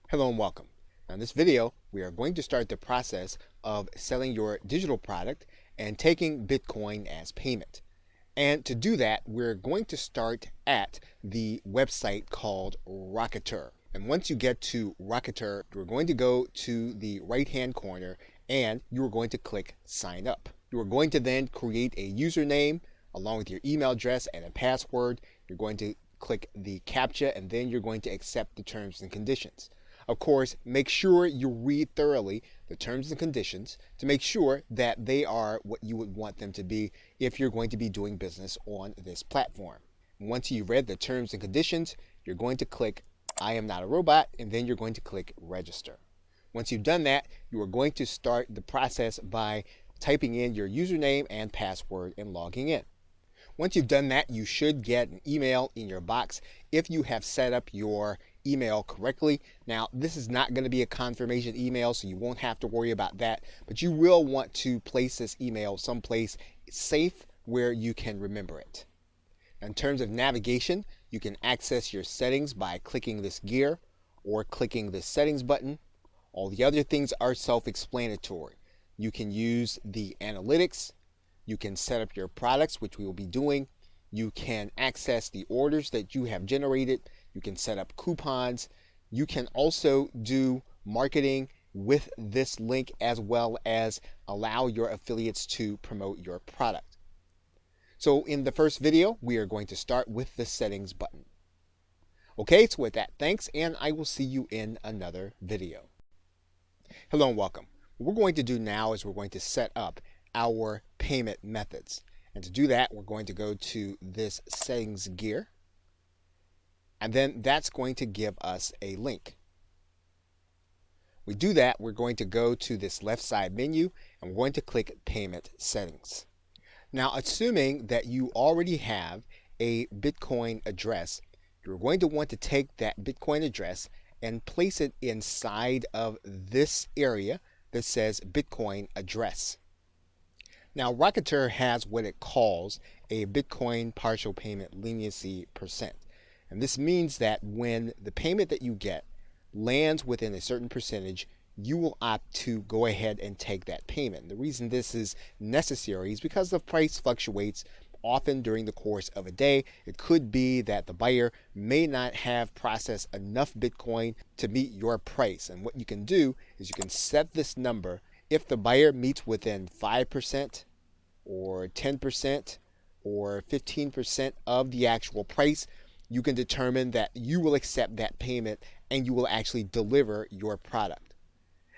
Hello and welcome. Now in this video, we are going to start the process of selling your digital product and taking Bitcoin as payment. And to do that, we're going to start at the website called Rocketer. And once you get to Rocketer, you're going to go to the right-hand corner and you're going to click Sign Up. You are going to then create a username along with your email address and a password. You're going to click the CAPTCHA and then you're going to accept the terms and conditions. Of course, make sure you read thoroughly the terms and conditions to make sure that they are what you would want them to be if you're going to be doing business on this platform. Once you've read the terms and conditions, you're going to click I am not a robot, and then you're going to click register. Once you've done that, you are going to start the process by typing in your username and password and logging in. Once you've done that, you should get an email in your box if you have set up your email correctly. Now, this is not going to be a confirmation email, so you won't have to worry about that, but you will want to place this email someplace safe where you can remember it. In terms of navigation, you can access your settings by clicking this gear or clicking the settings button. All the other things are self-explanatory. You can use the analytics. You can set up your products, which we will be doing. You can access the orders that you have generated. You can set up coupons. You can also do marketing with this link as well as allow your affiliates to promote your product. So in the first video, we are going to start with the settings button. Okay, so with that, thanks, and I will see you in another video. Hello and welcome. What we're going to do now is we're going to set up our payment methods. And to do that, we're going to go to this settings gear. And then that's going to give us a link. We do that, we're going to go to this left side menu and we're going to click payment settings. Now, assuming that you already have a Bitcoin address, you're going to want to take that Bitcoin address and place it inside of this area that says Bitcoin address. Now, Rocketer has what it calls a Bitcoin partial payment leniency percent. And this means that when the payment that you get lands within a certain percentage, you will opt to go ahead and take that payment. The reason this is necessary is because the price fluctuates often during the course of a day. It could be that the buyer may not have processed enough Bitcoin to meet your price. And what you can do is you can set this number. If the buyer meets within 5% or 10% or 15% of the actual price, you can determine that you will accept that payment and you will actually deliver your product.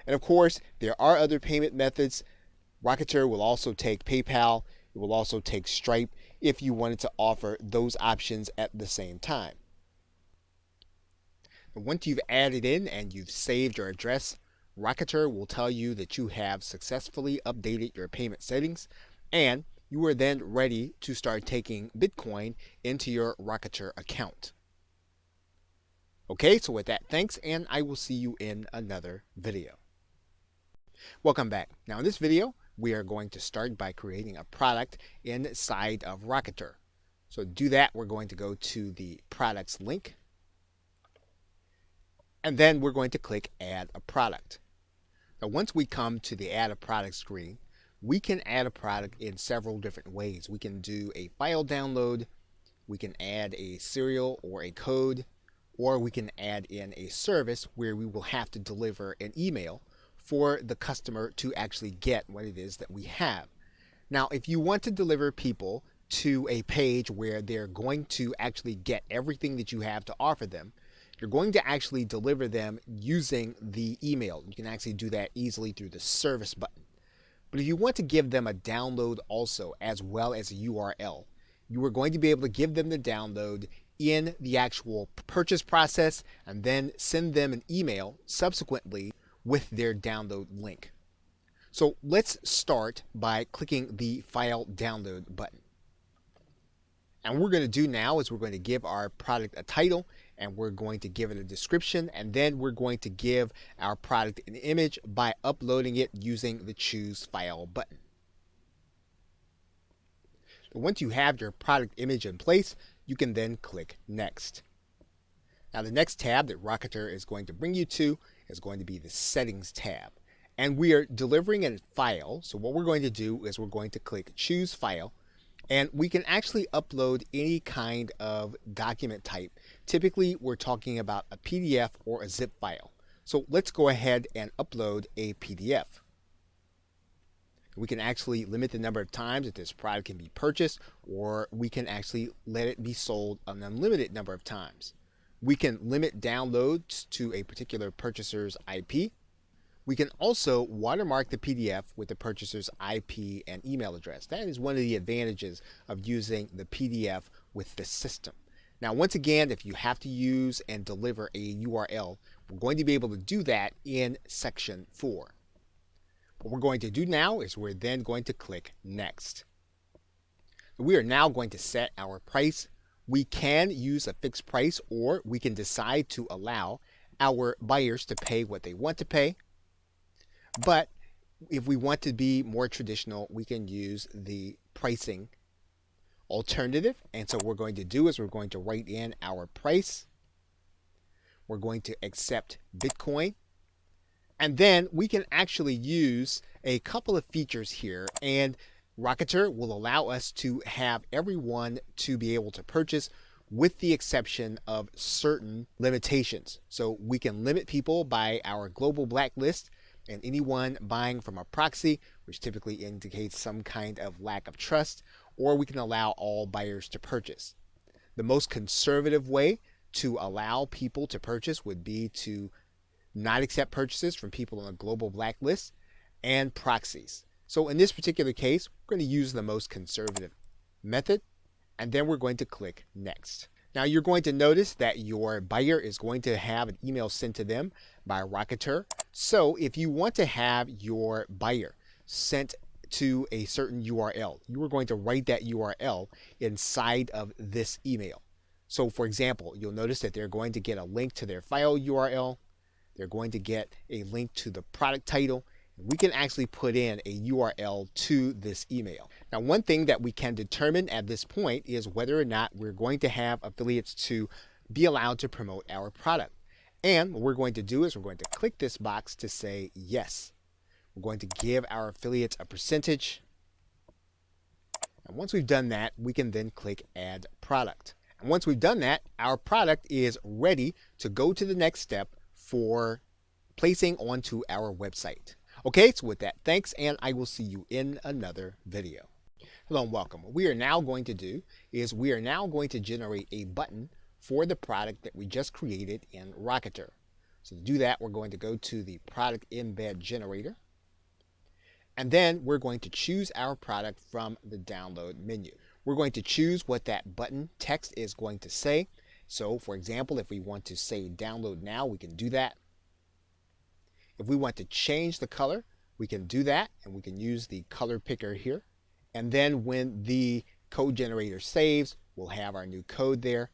And of course, there are other payment methods. Rocketer will also take PayPal. It will also take Stripe if you wanted to offer those options at the same time. Once you've added in and you've saved your address, Rocketer will tell you that you have successfully updated your payment settings and you are then ready to start taking Bitcoin into your Rocketer account. Okay, so with that, thanks, and I will see you in another video. Welcome back. Now in this video, we are going to start by creating a product inside of Rocketer. So to do that, we're going to go to the products link, and then we're going to click Add a Product. Now, once we come to the Add a Product screen, we can add a product in several different ways. We can do a file download, we can add a serial or a code, or we can add in a service where we will have to deliver an email for the customer to actually get what it is that we have. Now, if you want to deliver people to a page where they're going to actually get everything that you have to offer them, you're going to actually deliver them using the email. You can actually do that easily through the service button. But if you want to give them a download also, as well as a URL, you are going to be able to give them the download in the actual purchase process and then send them an email subsequently with their download link. So let's start by clicking the file download button. And what we're going to do now is we're going to give our product a title and we're going to give it a description, and then we're going to give our product an image by uploading it using the Choose File button. So once you have your product image in place, you can then click Next. Now the next tab that Rocketer is going to bring you to is going to be the Settings tab. And we are delivering a file, so what we're going to do is we're going to click Choose File, and we can actually upload any kind of document type. Typically, we're talking about a PDF or a zip file. So let's go ahead and upload a PDF. We can actually limit the number of times that this product can be purchased, or we can actually let it be sold an unlimited number of times. We can limit downloads to a particular purchaser's IP. We can also watermark the PDF with the purchaser's IP and email address. That is one of the advantages of using the PDF with the system. Now, once again, if you have to use and deliver a URL, we're going to be able to do that in section 4. What we're going to do now is we're then going to click Next. We are now going to set our price. We can use a fixed price, or we can decide to allow our buyers to pay what they want to pay. But if we want to be more traditional, we can use the pricing alternative. And so what we're going to do is we're going to write in our price. We're going to accept Bitcoin. And then we can actually use a couple of features here, and Rocketer will allow us to have everyone to be able to purchase with the exception of certain limitations. So we can limit people by our global blacklist, and anyone buying from a proxy, which typically indicates some kind of lack of trust, or we can allow all buyers to purchase. The most conservative way to allow people to purchase would be to not accept purchases from people on a global blacklist and proxies. So in this particular case, we're going to use the most conservative method, and then we're going to click Next. Now you're going to notice that your buyer is going to have an email sent to them by Rocketer. So if you want to have your buyer sent to a certain URL, you are going to write that URL inside of this email. So for example, you'll notice that they're going to get a link to their file URL. They're going to get a link to the product title. We can actually put in a URL to this email. Now, one thing that we can determine at this point is whether or not we're going to have affiliates to be allowed to promote our product. And what we're going to do is we're going to click this box to say yes. We're going to give our affiliates a percentage. And once we've done that, we can then click Add Product. And once we've done that, our product is ready to go to the next step for placing onto our website. Okay, so with that, thanks, and I will see you in another video. Hello and welcome. What we are now going to do is we are now going to generate a button for the product that we just created in Rocketer. So to do that, we're going to go to the product embed generator, and then we're going to choose our product from the download menu. We're going to choose what that button text is going to say. So for example, if we want to say download now, we can do that. If we want to change the color, we can do that, and we can use the color picker here. And then when the code generator saves, we'll have our new code there.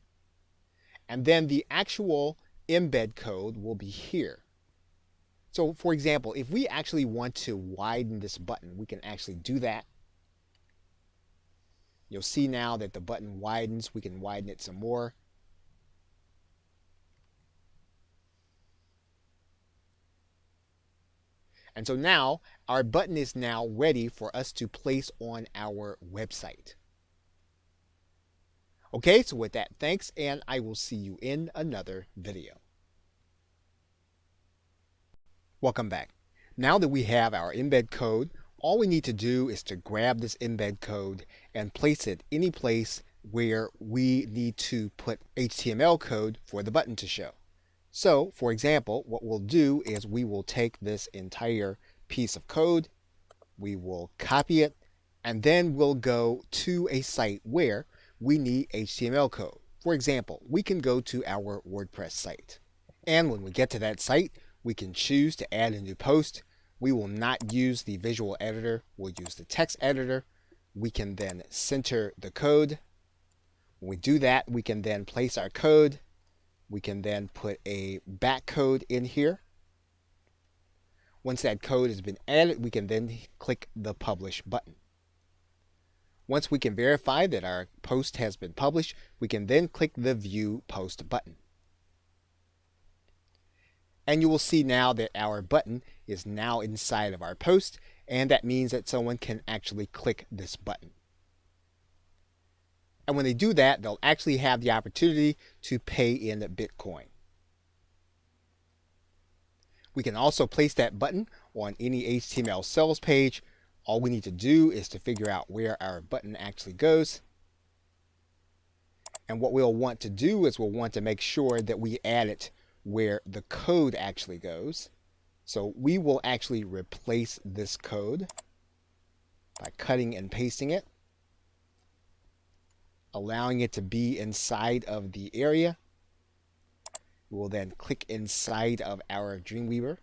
And then the actual embed code will be here. So for example, if we actually want to widen this button, we can actually do that. You'll see now that the button widens. We can widen it some more. And so now our button is now ready for us to place on our website. Okay, so with that, thanks, and I will see you in another video. Welcome back. Now that we have our embed code, all we need to do is to grab this embed code and place it any place where we need to put HTML code for the button to show. So, for example, what we'll do is we will take this entire piece of code, we will copy it, and then we'll go to a site where we need HTML code. For example, we can go to our WordPress site. And when we get to that site, we can choose to add a new post. We will not use the visual editor, we'll use the text editor. We can then center the code. When we do that, we can then place our code. We can then put a back code in here. Once that code has been added, we can then click the Publish button. Once we can verify that our post has been published, we can then click the View Post button. And you will see now that our button is now inside of our post, and that means that someone can actually click this button. And when they do that, they'll actually have the opportunity to pay in Bitcoin. We can also place that button on any HTML sales page. All we need to do is to figure out where our button actually goes. And what we'll want to do is we'll want to make sure that we add it where the code actually goes. So we will actually replace this code by cutting and pasting it, allowing it to be inside of the area. We will then click inside of our Dreamweaver,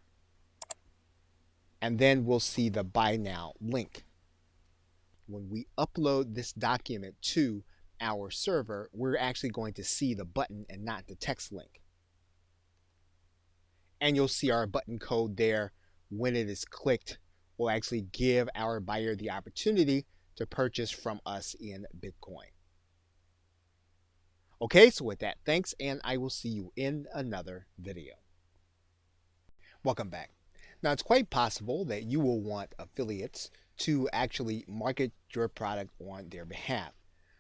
and then we'll see the Buy Now link. When we upload this document to our server, we're actually going to see the button and not the text link. And you'll see our button code there. When it is clicked, will actually give our buyer the opportunity to purchase from us in Bitcoin. Okay, so with that, thanks, and I will see you in another video. Welcome back. Now, it's quite possible that you will want affiliates to actually market your product on their behalf.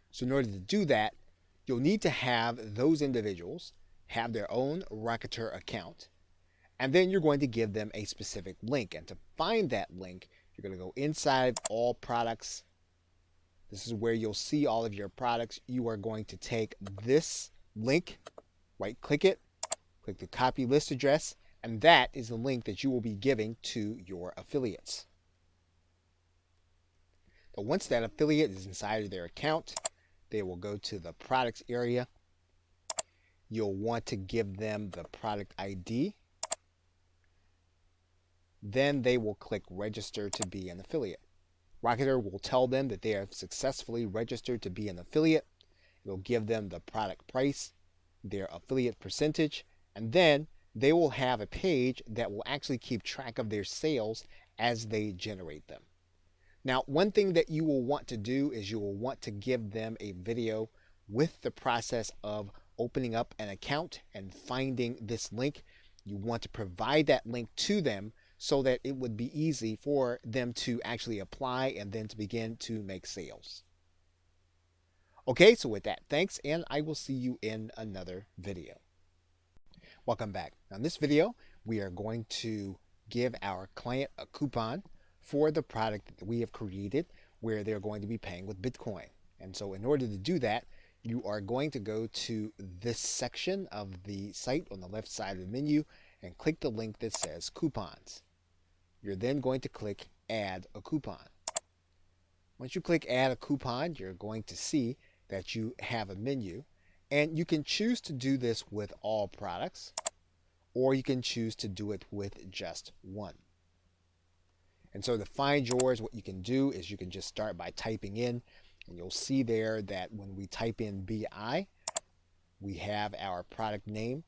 So in order to do that, you'll need to have those individuals have their own Rocketer account, and then you're going to give them a specific link. And to find that link, you're going to go inside All Products. This is where you'll see all of your products. You are going to take this link, right-click it, click the copy list address, and that is the link that you will be giving to your affiliates. So once that affiliate is inside of their account, they will go to the products area. You'll want to give them the product ID. Then they will click register to be an affiliate. Rocketer will tell them that they have successfully registered to be an affiliate. It'll give them the product price, their affiliate percentage, and then they will have a page that will actually keep track of their sales as they generate them. Now, one thing that you will want to do is you will want to give them a video with the process of opening up an account and finding this link. You want to provide that link to them so that it would be easy for them to actually apply and then to begin to make sales. Okay, so with that, thanks, and I will see you in another video. Welcome back. Now in this video, we are going to give our client a coupon for the product that we have created where they're going to be paying with Bitcoin. And so in order to do that, you are going to go to this section of the site on the left side of the menu and click the link that says coupons. You're then going to click add a coupon. Once you click add a coupon, you're going to see that you have a menu, and you can choose to do this with all products, or you can choose to do it with just one. And so to find yours, what you can do is you can just start by typing in, and you'll see there that when we type in BI, we have our product name.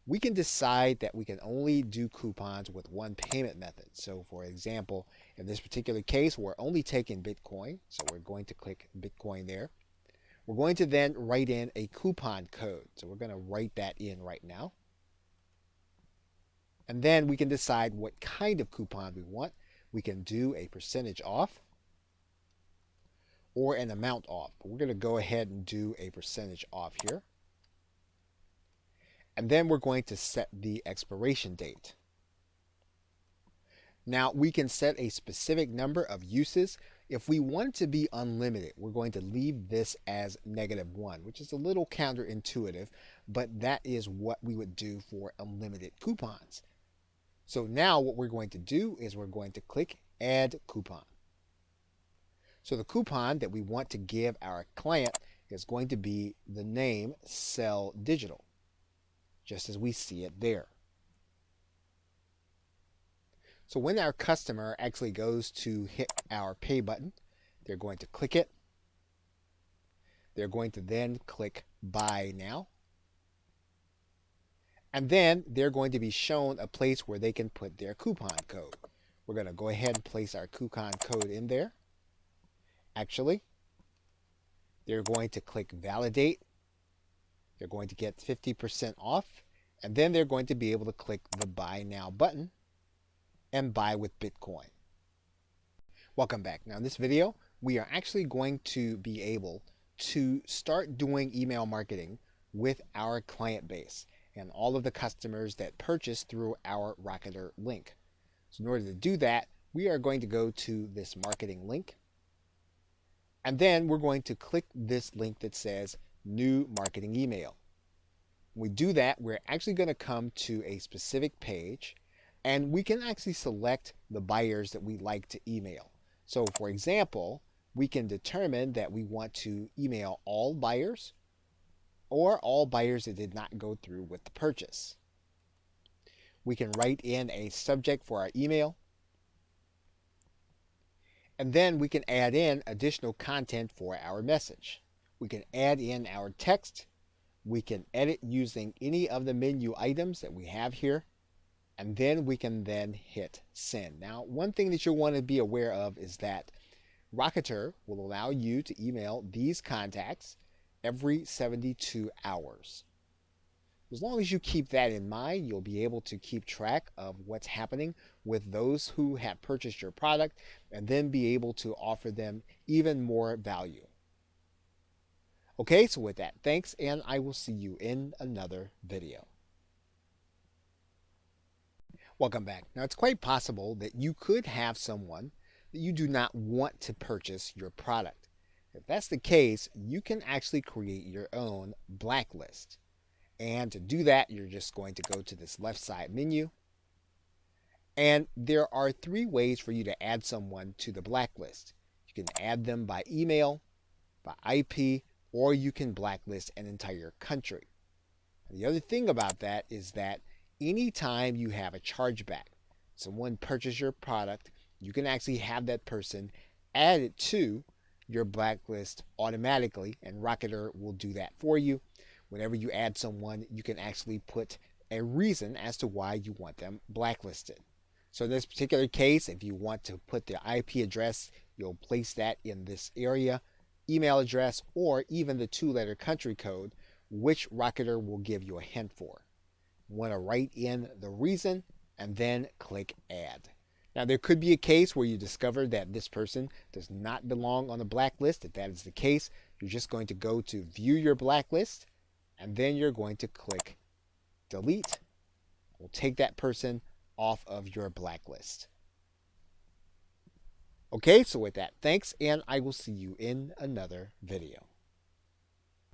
We can decide that we can only do coupons with one payment method. So for example, in this particular case, we're only taking Bitcoin. So we're going to click Bitcoin there. We're going to then write in a coupon code. So we're going to write that in right now. And then we can decide what kind of coupon we want. We can do a percentage off or an amount off. But we're going to go ahead and do a percentage off here. And then we're going to set the expiration date. Now we can set a specific number of uses. If we want to be unlimited, we're going to leave this as -1, which is a little counterintuitive, but that is what we would do for unlimited coupons. So now what we're going to do is we're going to click add coupon. So the coupon that we want to give our client is going to be the name Sell Digital, just as we see it there. So when our customer actually goes to hit our pay button, they're going to click it. They're going to then click Buy Now. And then they're going to be shown a place where they can put their coupon code. We're going to go ahead and place our coupon code in there. Actually, they're going to click Validate. They're going to get 50% off. And then they're going to be able to click the Buy Now button and buy with Bitcoin. Welcome back. Now in this video, we are actually going to be able to start doing email marketing with our client base and all of the customers that purchase through our Rocketer link. So in order to do that, we are going to go to this marketing link, and then we're going to click this link that says New Marketing Email. When we do that, we're actually going to come to a specific page, and we can actually select the buyers that we like to email. So for example, we can determine that we want to email all buyers or all buyers that did not go through with the purchase. We can write in a subject for our email, and then we can add in additional content for our message. We can add in our text. We can edit using any of the menu items that we have here, and then we can then hit send. Now, one thing that you'll want to be aware of is that Rocketer will allow you to email these contacts every 72 hours. As long as you keep that in mind, you'll be able to keep track of what's happening with those who have purchased your product and then be able to offer them even more value. Okay, so with that, thanks, and I will see you in another video. Welcome back. Now, it's quite possible that you could have someone that you do not want to purchase your product. If that's the case, you can actually create your own blacklist. And to do that, you're just going to go to this left side menu. And there are 3 ways for you to add someone to the blacklist. You can add them by email, by IP, or you can blacklist an entire country. And the other thing about that is that anytime you have a chargeback, someone purchased your product, you can actually have that person added to your blacklist automatically, and Rocketer will do that for you. Whenever you add someone, you can actually put a reason as to why you want them blacklisted. So in this particular case, if you want to put the IP address, you'll place that in this area, email address, or even the 2-letter country code, which Rocketer will give you a hint for. You want to write in the reason and then click add. Now, there could be a case where you discover that this person does not belong on the blacklist. If that is the case, you're just going to go to view your blacklist, and then you're going to click delete. We'll take that person off of your blacklist. Okay, so with that, thanks, and I will see you in another video.